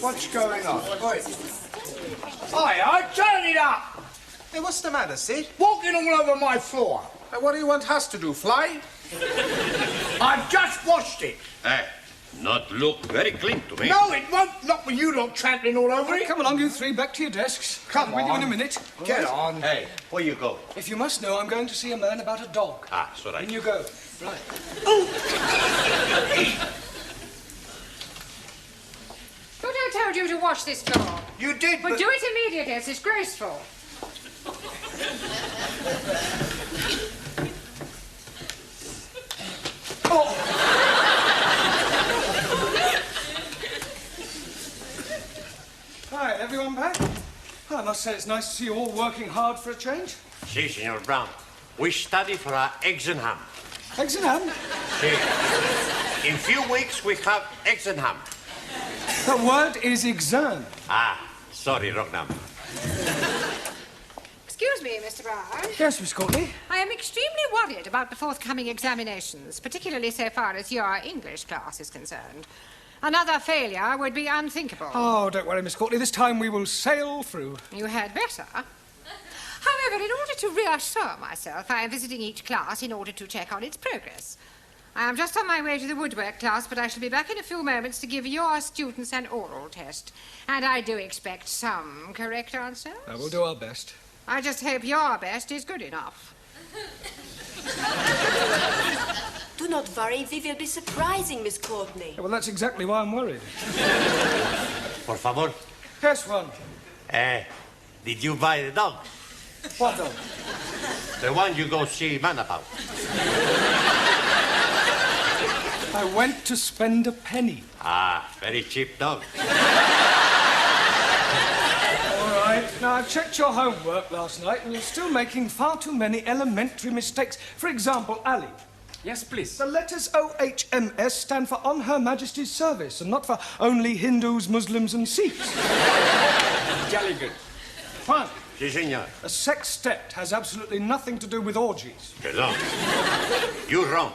What's going on? Hi, turn it up! Hey, what's the matter, Sid? Walking all over my floor. What do you want us to do, fly? I've just washed it. Hey, not look very clean to me. No, it won't. Not with you lot trampling all over it. Come along, you three, back to your desks. Come I'll be with you on. in a minute. Get on. Hey, where you go? If you must know, I'm going to see a man about a dog. Ah, so right. In you go. Right. But I told you to wash this floor. You did, But but... do it immediately. It's disgraceful. Hi, everyone back? I must say it's nice to see you all working hard for a change. Si, Senor Brown. We study for our eggs and ham. Eggs and ham? Si. In few weeks, we have eggs and ham. The word is exam. Ah, sorry, wrong number. Excuse me, Mr. Brown. Yes, Miss Courtney? I am extremely worried about the forthcoming examinations, particularly so far as your English class is concerned. Another failure would be unthinkable. Oh, don't worry, Miss Courtney. This time we will sail through. You had better. However, in order to reassure myself, I am visiting each class in order to check on its progress. I am just on my way to the woodwork class, but I shall be back in a few moments to give your students an oral test. And I do expect some correct answers. We'll do our best. I just hope your best is good enough. Do not worry, we will be surprising Miss Courtney. Yeah, well, that's exactly why I'm worried. Por favor. Yes, one. Did you buy the dog? What dog? The one you go see man about. I went to spend a penny. Ah, very cheap dog. All right. Now, I checked your homework last night, and you're still making far too many elementary mistakes. For example, Ali. Yes, please. The letters OHMS stand for On Her Majesty's Service, and not for only Hindus, Muslims, and Sikhs. Jolly good. Fine. Si, senor. A sextet has absolutely nothing to do with orgies. Perdón. You're wrong.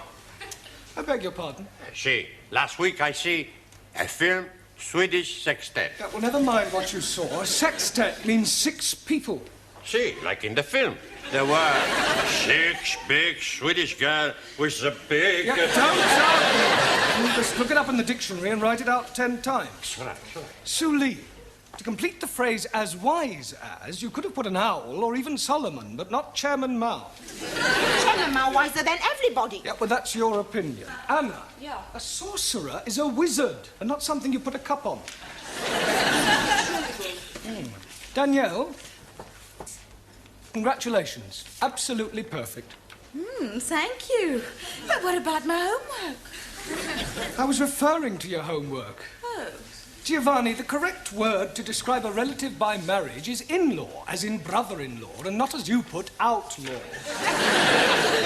I beg your pardon. Si, last week I see a film Swedish sextet. Yeah, well, never mind what you saw. A sextet means 6 people. Si, like in the film. There were 6 big Swedish girls with a big... Yeah, don't Just look it up in the dictionary and write it out 10 times. Sorry. Suli. To complete the phrase as wise as, you could have put an owl or even Solomon, but not Chairman Mao. Chairman Mao wiser than everybody. Yeah, well, that's your opinion. Anna. Yeah. A sorcerer is a wizard and not something you put a cup on. Danielle. Congratulations. Absolutely perfect. Thank you. But what about my homework? I was referring to your homework. Oh. Giovanni, the correct word to describe a relative by marriage is in-law, as in brother-in-law, and not as you put, outlaw.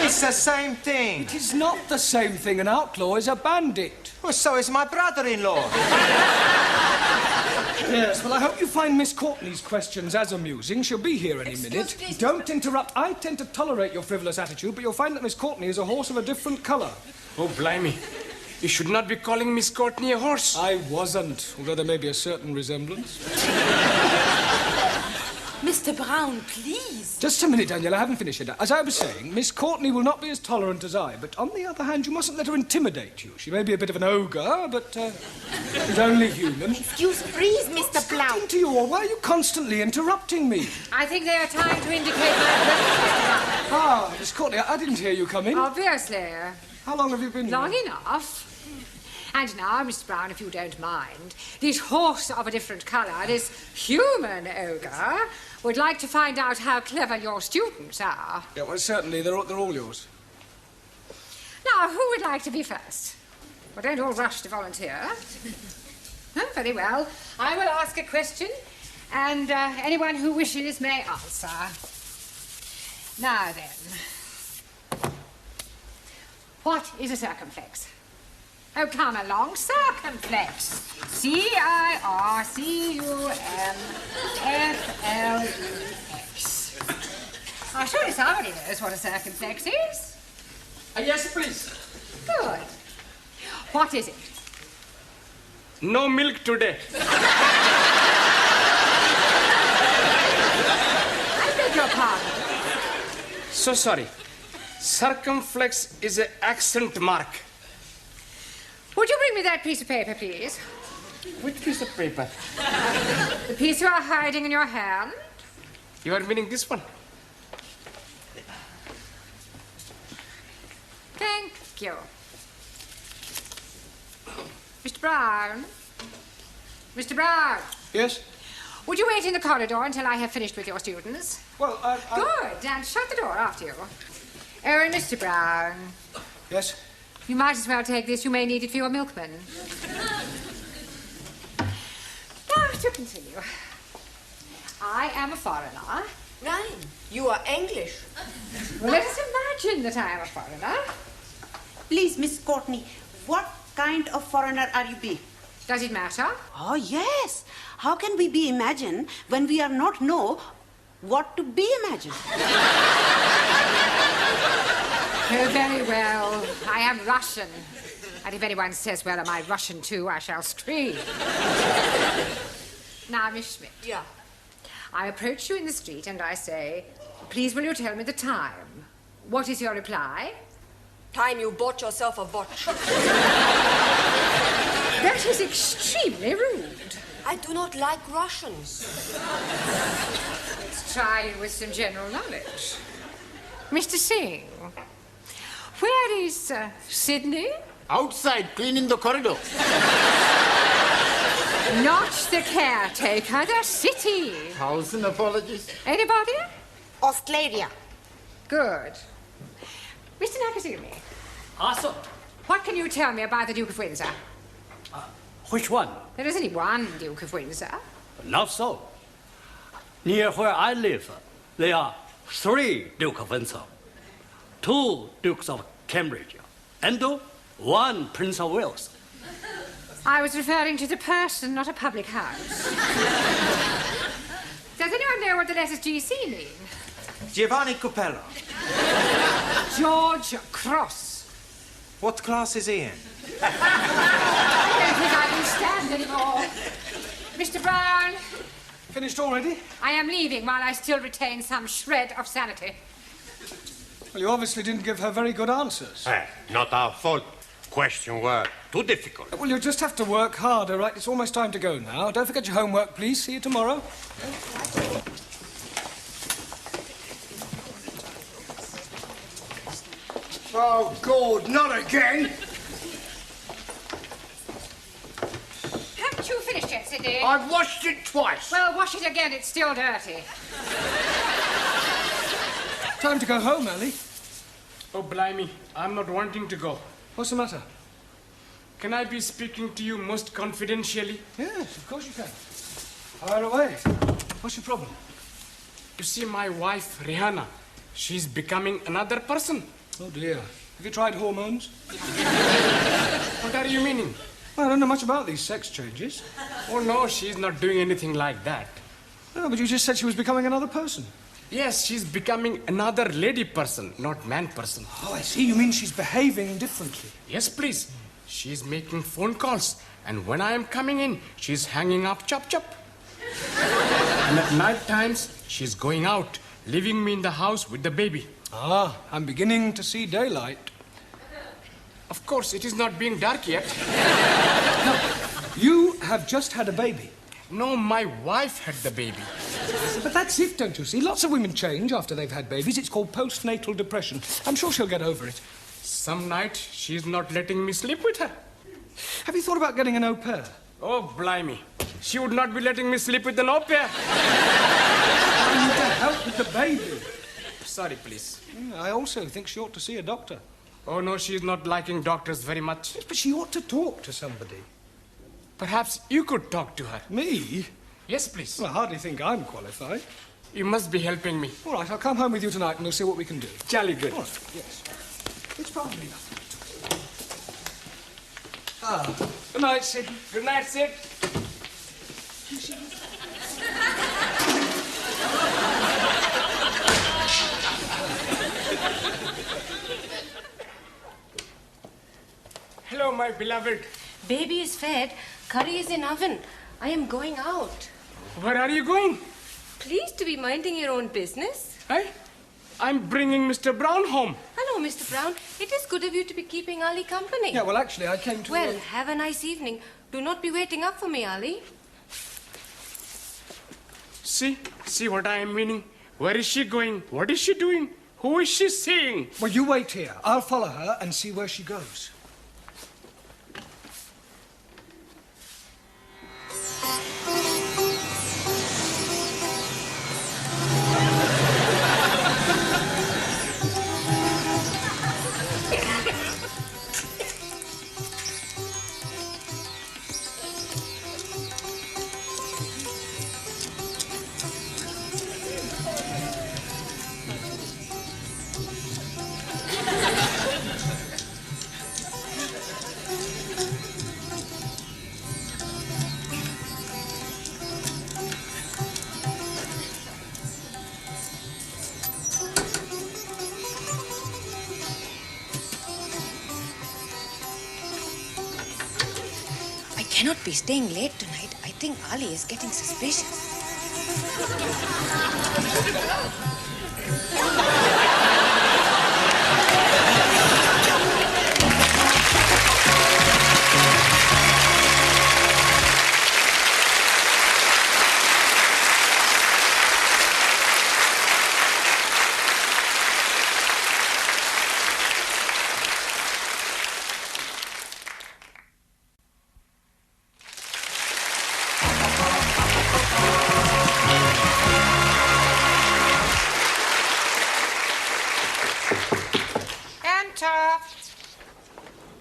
It's the same thing. It is not the same thing. An outlaw is a bandit. Well, so is my brother-in-law. Yes, well, I hope you find Miss Courtney's questions as amusing. She'll be here any minute. me. Don't interrupt. I tend to tolerate your frivolous attitude, but you'll find that Miss Courtney is a horse of a different colour. Oh, blimey. You should not be calling Miss Courtney a horse. I wasn't, although there may be a certain resemblance. Mr. Brown, please. Just a minute, Danielle, I haven't finished yet. As I was saying, Miss Courtney will not be as tolerant as I, but on the other hand, you mustn't let her intimidate you. She may be a bit of an ogre, but she's only human. Excuse, please, Mr. Brown. Getting to you all. Why are you constantly interrupting me? I think they are trying to indicate my Ah, Miss Courtney, I didn't hear you come in. Obviously. How long have you been Long here? enough. And now, Mr. Brown, if you don't mind, this horse of a different colour, this human ogre, would like to find out how clever your students are. Yeah, well, certainly. They're all yours. Now, who would like to be first? Well, don't all rush to volunteer. Oh, very well. I will ask a question, and anyone who wishes may answer. Now then, what is a circumflex? Oh, come along, circumflex. C-I-R-C-U-M-F-L-E-X. Oh, surely somebody knows what a circumflex is. Yes, please. Good. What is it? No milk today. your pardon. So sorry. Circumflex is an accent mark. Would you bring me that piece of paper, please? Which piece of paper? The piece you are hiding in your hand? You are meaning this one? Thank you. Mr. Brown? Mr. Brown? Yes? Would you wait in the corridor until I have finished with your students? Well, Good, and shut the door after you. Oh, and Mr. Brown, Yes? you might as well take this. You may need it for your milkman. Now, to continue. I am a foreigner. Ryan, you are English. Well, let us imagine that I am a foreigner. Please, Miss Courtney, what kind of foreigner are you be? Does it matter? Oh, yes. How can we be imagined when we are not know what to be imagined? Oh, very well. I am Russian. And if anyone says, well, am I Russian too, I shall scream. Now, Miss Schmidt. Yeah. I approach you in the street and I say, please will you tell me the time? What is your reply? Time you bought yourself a watch. That is extremely rude. I do not like Russians. Let's try you with some general knowledge. Mr. Singh, where is Sydney? Outside, cleaning the corridor. Not the caretaker, the city. Thousand apologies. Anybody? Australia. Good. Mr. Nakazumi, Also, what can you tell me about the Duke of Windsor? which one? There isn't only one Duke of Windsor. Not so. Near where I live, there are 3 Duke of Windsor, 2 Dukes of Cambridge, and 1 Prince of Wales. I was referring to the person, not a public house. Does anyone know what the letters GC mean? Giovanni Capello. George Cross. What class is he in? I don't think I can stand anymore. Mr. Brown, Finished already? I am leaving while I still retain some shred of sanity. Well, you obviously didn't give her very good answers. Not our fault. Questions were too difficult. Well, you'll just have to work harder, right? It's almost time to go now. Don't forget your homework, please. See you tomorrow. Oh, God, not again. Haven't you finished yet, Sidney? I've washed it twice. Well, wash it again. It's still dirty. Time to go home, Ellie. Oh, blimey, I'm not wanting to go. What's the matter? Can I be speaking to you most confidentially? Yes, of course you can. Fire away. What's your problem? You see, my wife, Rihanna, she's becoming another person. Oh, dear. Have you tried hormones? What are you meaning? Well, I don't know much about these sex changes. Oh, no, she's not doing anything like that. No, but you just said she was becoming another person. Yes, she's becoming another lady person, not man person. Oh, I see. You mean she's behaving differently. Yes, please. She's making phone calls, and when I am coming in, she's hanging up chop chop. And at night times, she's going out, leaving me in the house with the baby. Ah, I'm beginning to see daylight. Of course, it is not being dark yet. You have just had a baby. No, my wife had the baby. But that's it, don't you see? Lots of women change after they've had babies. It's called postnatal depression. I'm sure she'll get over it. Some night, she's not letting me sleep with her. Have you thought about getting an au pair? Oh, blimey. She would not be letting me sleep with an au pair. I need to help with the baby. Sorry, please. I also think she ought to see a doctor. Oh, no, she's not liking doctors very much. But she ought to talk to somebody. Perhaps you could talk to her. Me? Yes, please. Well, I hardly think I'm qualified. You must be helping me. All right, I'll come home with you tonight and we'll see what we can do. Jolly good. All right, yes. It's probably nothing. Ah, good night, Sid. Good night, Sid. Hello, my beloved. Baby is fed. Curry is in oven. I am going out. Where are you going? Please to be minding your own business. Hey, I'm bringing Mr. Brown home. Hello, Mr. Brown. It is good of you to be keeping Ali company. Yeah, well, actually, I came to... Well, have a nice evening. Do not be waiting up for me, Ali. See what I am meaning? Where is she going? What is she doing? Who is she seeing? Well, you wait here. I'll follow her and see where she goes. I cannot be staying late tonight. I think Ali is getting suspicious.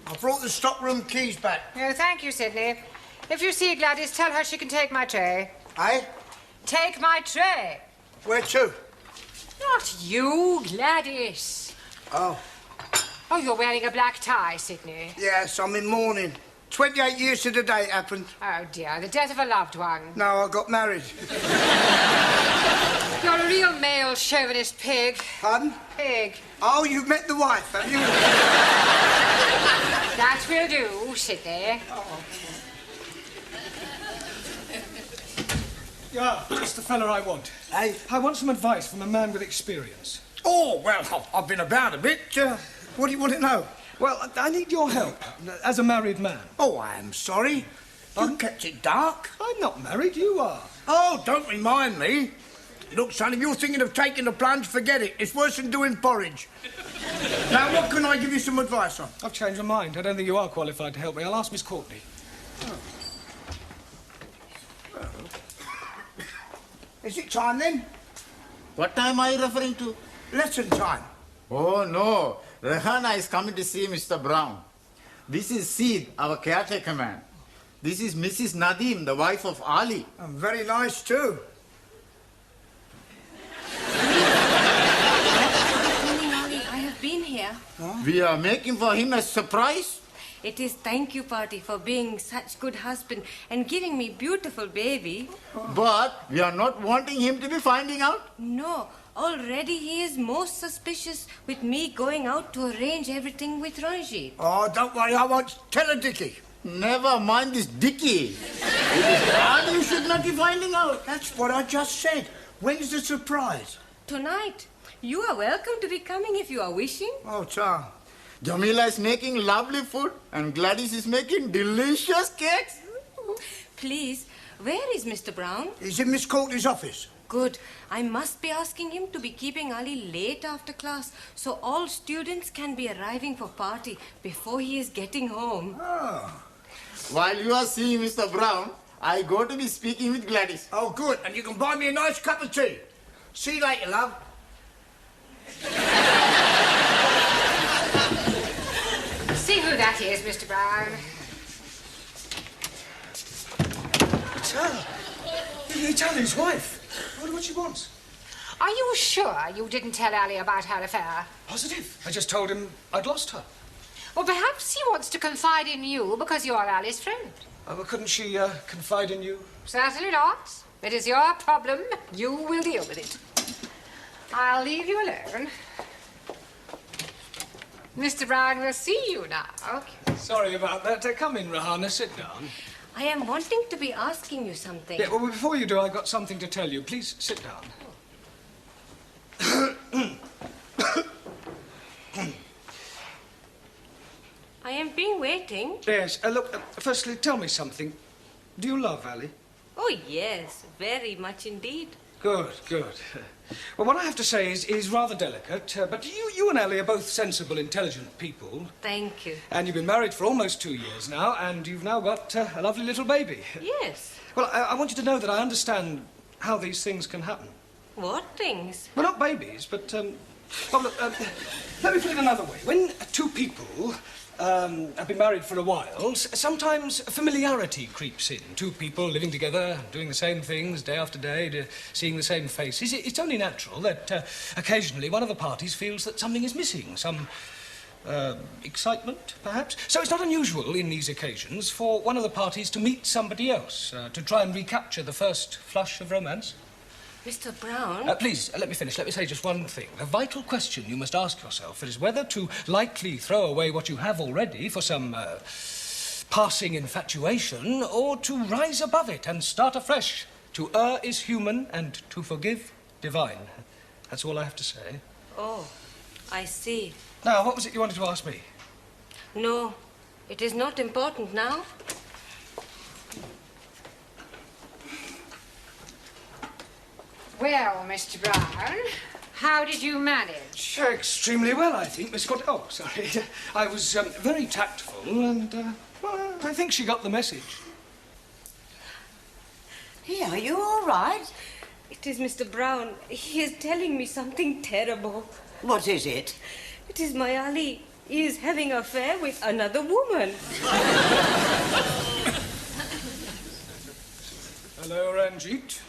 I brought the stockroom keys back. Oh, thank you, Sidney. If you see Gladys, tell her she can take my tray. Eh? Take my tray. Where to? Not you, Gladys. Oh. Oh, you're wearing a black tie, Sidney. Yes, I'm in mourning. 28 years to the day it happened. Oh, dear, the death of a loved one. No, I got married. You're a real male chauvinist pig. Pardon? Pig. Oh, you've met the wife, have you? That will do, Sidney. Yeah, just the fella I want. Hey? I want some advice from a man with experience. Oh, well, I've been about a bit. What do you want to know? Well, I need your help, as a married man. Oh, I am sorry. You kept it dark. I'm not married, you are. Oh, don't remind me. Look, son, if you're thinking of taking the plunge, forget it. It's worse than doing porridge. Now, what can I give you some advice on? I've changed my mind. I don't think you are qualified to help me. I'll ask Miss Courtney. Is it time, then? What time are you referring to? Lesson time. Oh, no. Rehana is coming to see Mr. Brown. This is Seed, our caretaker man. This is Mrs. Nadeem, the wife of Ali. And very nice, too. I have been here. We are making for him a surprise. It is thank you party for being such good husband and giving me beautiful baby. But we are not wanting him to be finding out. No, already he is most suspicious with me going out to arrange everything with Ranjit. Oh, don't worry, I won't tell a Dickie. Never mind this Dickie. It is Ali you should not be finding out. That's what I just said. When's the surprise? Tonight. You are welcome to be coming if you are wishing. Oh, Tom. Jamila is making lovely food and Gladys is making delicious cakes. Please, where is Mr. Brown? He's in Miss Courtney's office. Good. I must be asking him to be keeping Ali late after class so all students can be arriving for party before he is getting home. Oh. While you are seeing Mr. Brown, I go to be speaking with Gladys. Oh, good. And you can buy me a nice cup of tea. See you later, love. See who that is, Mr. Brown. It's Ali's wife. I wonder what she wants. Are you sure you didn't tell Ali about her affair? Positive. I just told him I'd lost her. Well, perhaps he wants to confide in you because you're Ali's friend. Well, couldn't she confide in you? Certainly not. It is your problem. You will deal with it. I'll leave you alone. Mr. Brown will see you now. Okay. Sorry about that. Come in, Rahana. Sit down. I am wanting to be asking you something. Yeah, well, before you do, I've got something to tell you. Please sit down. I have been waiting. Yes, look, firstly, tell me something. Do you love Ali? Oh, yes, very much indeed. Good, good. Well, what I have to say is rather delicate, but you and Ali are both sensible, intelligent people. Thank you. And you've been married for almost 2 years now, and you've now got a lovely little baby. Yes. Well, I want you to know that I understand how these things can happen. What things? Well, not babies, but, well, look, let me put it another way. When two people have been married for a while, sometimes familiarity creeps in. Two people living together, doing the same things day after day, seeing the same faces. It's only natural that occasionally one of the parties feels that something is missing, some excitement, perhaps. So it's not unusual in these occasions for one of the parties to meet somebody else, to try and recapture the first flush of romance. Mr. Brown? Please, let me finish. Let me say just one thing. The vital question you must ask yourself is whether to lightly throw away what you have already for some passing infatuation, or to rise above it and start afresh. To err is human, and to forgive, divine. That's all I have to say. Oh, I see. Now, what was it you wanted to ask me? No, it is not important now. Well, Mr. Brown, how did you manage? Extremely well, I think, Miss Scott. Oh, sorry. I was very tactful, and, well, I think she got the message. Hey, are you all right? It is Mr. Brown. He is telling me something terrible. What is it? It is my Ali. He is having an affair with another woman. Hello, Ranjit.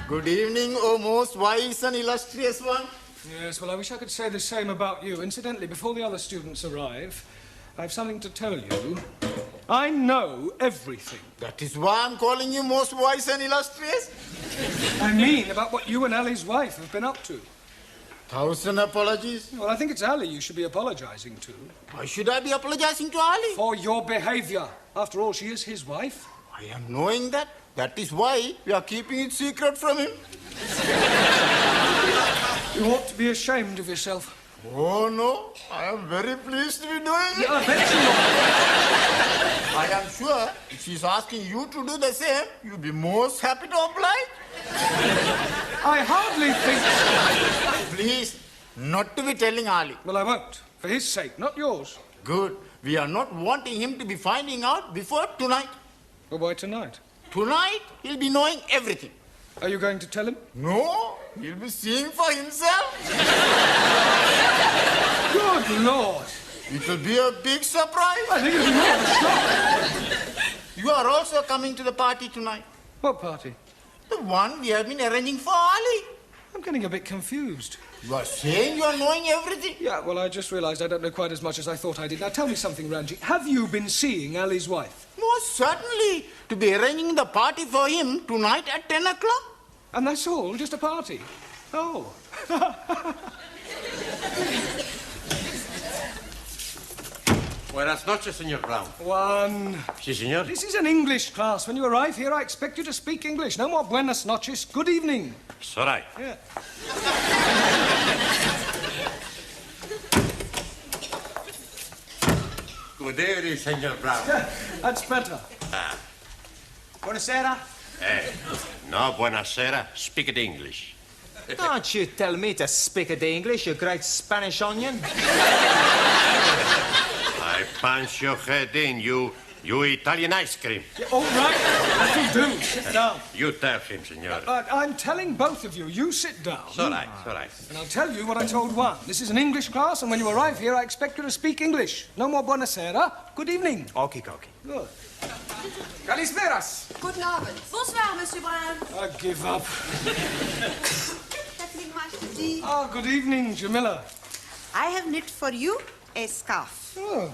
Good evening, O most wise and illustrious one. Yes, well, I wish I could say the same about you. Incidentally, before the other students arrive, I have something to tell you. I know everything. That is why I'm calling you most wise and illustrious. I mean about what you and Ali's wife have been up to. 1,000 apologies. Well, I think it's Ali you should be apologizing to. Why should I be apologizing to Ali? For your behavior. After all, she is his wife. I am knowing that. That is why we are keeping it secret from him. You ought to be ashamed of yourself. Oh, no. I am very pleased to be doing it. Yeah, I bet you are. I am sure if she's asking you to do the same, you'll be most happy to oblige. I hardly think so. Please, not to be telling Ali. Well, I won't. For his sake, not yours. Good. We are not wanting him to be finding out before tonight. Well, why tonight? Tonight, he'll be knowing everything. Are you going to tell him? No, he'll be seeing for himself. Good Lord. It will be a big surprise. I think it'll be more of a shock. You are also coming to the party tonight. What party? The one we have been arranging for Ali. I'm getting a bit confused. You are saying you are knowing everything? Yeah, well, I just realized I don't know quite as much as I thought I did. Now, tell me something, Ranjit. Have you been seeing Ali's wife? Most certainly. To be arranging the party for him tonight at 10 o'clock. And that's all? Just a party? Oh. Buenas noches, Señor Brown. One. Sí, señor. This is an English class. When you arrive here, I expect you to speak English. No more buenas noches. Good evening. It's all right. Yeah. Good evening, Señor Brown. Yeah, that's better. Buonasera. No, buenasera. Speak it English. Don't you tell me to speak it English, you great Spanish onion. I punch your head in, you Italian ice cream. Yeah, all right. That'll do. Sit down. You tell him, senor. I'm telling both of you. You sit down. It's all right, it's all right. And I'll tell you what I told one. This is an English class, and when you arrive here, I expect you to speak English. No more buonasera. Good evening. Okie dokie. Good. Kalisperas. Guten Abend. Bonsoir, Monsieur Brown. I give up. Nothing much to see. Ah, good evening, Jamila. I have knit for you a scarf. Oh,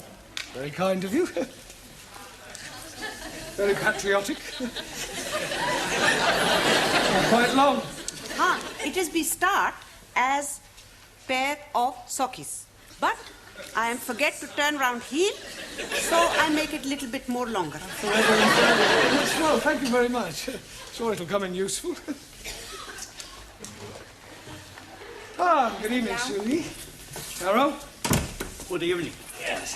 very kind of you. Very patriotic. Quite long. It is be start as pair of sockies. But I am forget to turn round heel, so I make it little bit more longer. Well, thank you very much. Sure it'll come in useful. Ah, good evening, Susie. Carol? Good evening. Yes.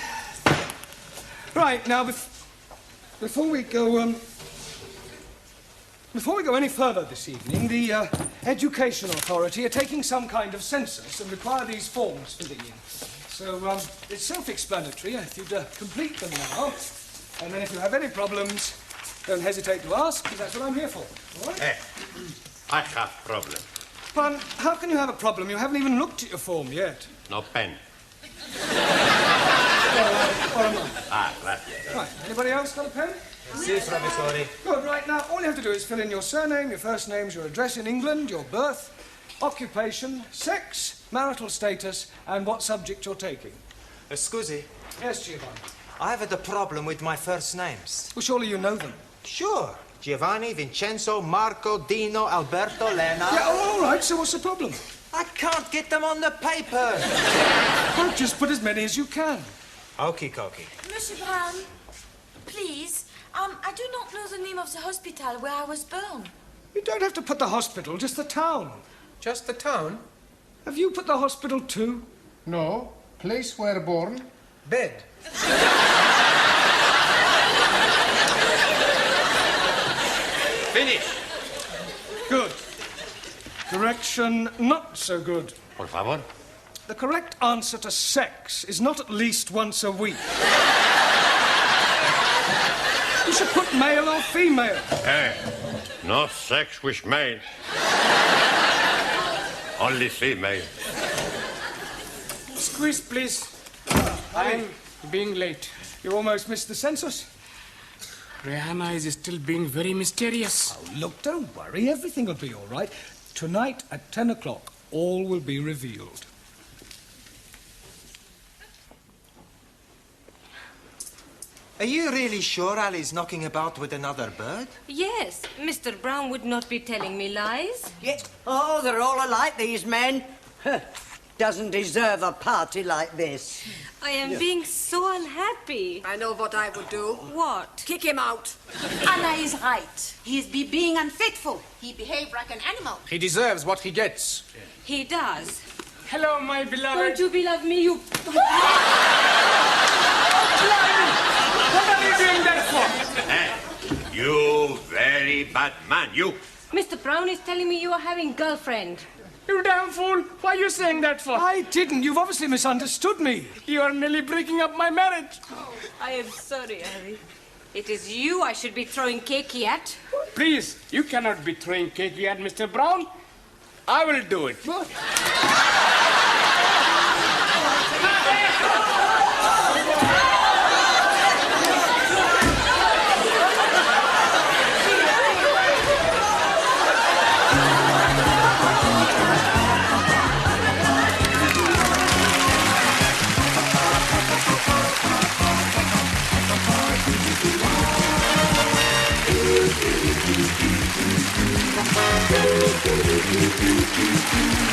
Right, now, before we go any further this evening, the Education Authority are taking some kind of census and require these forms filling in. So, it's self-explanatory. If you'd complete them now, and then if you have any problems, don't hesitate to ask, because that's what I'm here for. All right? Hey, I have problem. Pardon, how can you have a problem? You haven't even looked at your form yet. No pen. Or am I? Ah, gracias. Right, anybody else got a pen? Si, professore. Good, right, now, all you have to do is fill in your surname, your first names, your address in England, your birth, occupation, sex, marital status, and what subject you're taking. Scusi, Yes, Giovanni. I have a problem with my first names. Well, surely you know them. Sure. Giovanni, Vincenzo, Marco, Dino, Alberto, Lena. Yeah, all right, so what's the problem? I can't get them on the paper. Well, just put as many as you can. Okie dokie. Monsieur Brown, please, I do not know the name of the hospital where I was born. You don't have to put the hospital, just the town. Just the town? Have you put the hospital too? No. Place where born? Bed. Finish. Good. Correction, not so good. Por favor. The correct answer to sex is not at least once a week. You should put male or female. Hey, no sex with male. Only female. Squeeze, please. I'm being late. You almost missed the census. Rihanna is still being very mysterious. Oh, look, don't worry. Everything will be all right. Tonight at 10 o'clock, all will be revealed. Are you really sure Ali's knocking about with another bird? Yes, Mr. Brown would not be telling me lies. Yeah. Oh, they're all alike, these men. Doesn't deserve a party like this. I am being so unhappy. I know what I would do. What? Kick him out. Anna is right. He is being unfaithful. He behaved like an animal. He deserves what he gets. He does. Hello, my beloved. Don't you beloved me, you... What are you doing that for? Hey, you very bad man, you. Mr. Brown is telling me you are having girlfriend. You damn fool. Why are you saying that for? I didn't. You've obviously misunderstood me. You are nearly breaking up my marriage. I am sorry, Harry. It is you I should be throwing cakey at. Please, you cannot be throwing cakey at Mr. Brown. I will do it. Thank you.